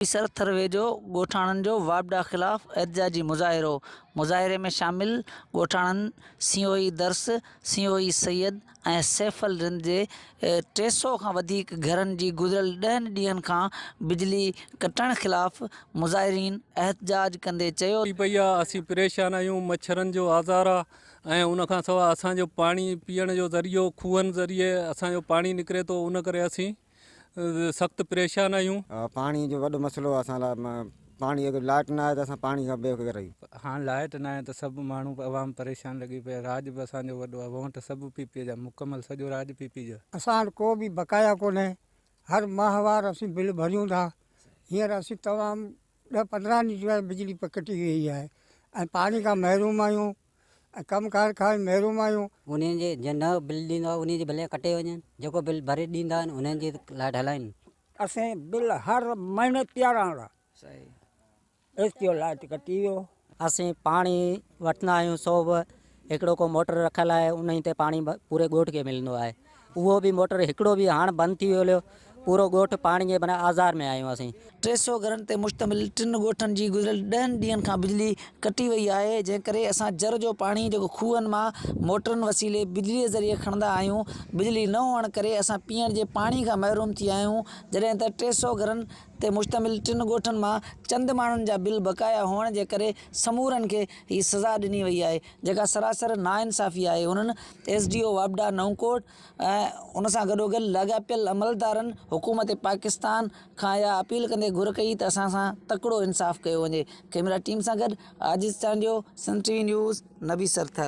सरथर वेझो ॻोठाणनि जो वापडा ख़िलाफ़ एहतजाजी मुज़ाहिरे में शामिल ॻोठाणनि सीओई दर्स, सीओई सैयद ऐं सैफल रिंद जे 300 खां वधीक घरनि जी गुज़िरियल 10 ॾींहनि खां बिजली कटण ख़िलाफ़ मुज़ाहिरीन एहतजाज कंदे चयो पई आहे असीं परेशान आहियूं, मच्छरनि जो आज़ार आहे ऐं उन खां सवाइ असांजो पाणी पीअण जो ज़रियो खूहनि ज़रिए असांजो पाणी निकिरे थो, उन करे असीं सख़्तु परेशान आहियूं। पाणी जो वॾो मसइलो आहे असां लाइ। पाणी अगरि लाइट न आहे त असां पाणी खां बेफ़िक्र आहियूं। हाणे लाइट न आहे त सभु माण्हू आवाम परेशान लॻी पिया। राज बि असांजो वॾो आहे, वोट सभु पीपीए जा मुकमल सॼो राज पीपी जो। असां वटि को बि बकाया कोन्हे, हर माहवार असीं बिल भरियूं था। हींअर असीं तमामु 10-15 ॾींहं बिजली कटी वई आहे ऐं पाणी खां महरूम आहियूं ऐं कमकार खां महरूम आहियूं। उन्हनि जे जे न बिल ॾींदो उन्ही जी भले कटे वञनि, जेको बिल भरे ॾींदा आहिनि उन्हनि जी लाइट हलाइनि। असें बिल हर महीने 13 सही एस लाइट कटी वियो। असीं पाणी वठंदा आहियूं, सो बि हिकिड़ो को मोटर रखियलु आहे, उन ते पाणी पूरे ॻोठ खे मिलंदो आहे। उहो बि मोटर हिकिड़ो बि हाणे बंदि थी वियो, पूरो ॻोठ पाणी जे माना आज़ार में आहियूं असीं। 300 घरनि ते मुश्तमिल 3 ॻोठनि जी गुज़िरियल 10 ॾींहनि खां बिजली कटी वई आहे, जंहिं करे असां जर जो पाणी जेको खूहनि मां मोटरनि वसीले बिजलीअ ज़रिए खणंदा आहियूं। बिजली न हुअण करे असां पीअण जे पाणी खां महरूम थी विया आहियूं। जॾहिं त 300 घरनि ते मुश्तमिल 3 ॻोठनि मां चंद माण्हुनि जा बिल बकाया हुअण जे करे समूरनि खे हीअ सज़ा ॾिनी वई आहे, जेका सरासर नाइंसाफ़ी आहे। उन्हनि SDO वापडा नऊंकोट ऐं उन सां गॾोगॾु लाॻापियल अमलदारनि हुकूमत पाकिस्तान खां इहा अपील कंदे घुर कई त असां सां तकिड़ो इंसाफ़ कयो वञे। कैमरा टीम सां गॾु आजिज़ चांडियो, सन TV न्यूज़, नबी सरथर।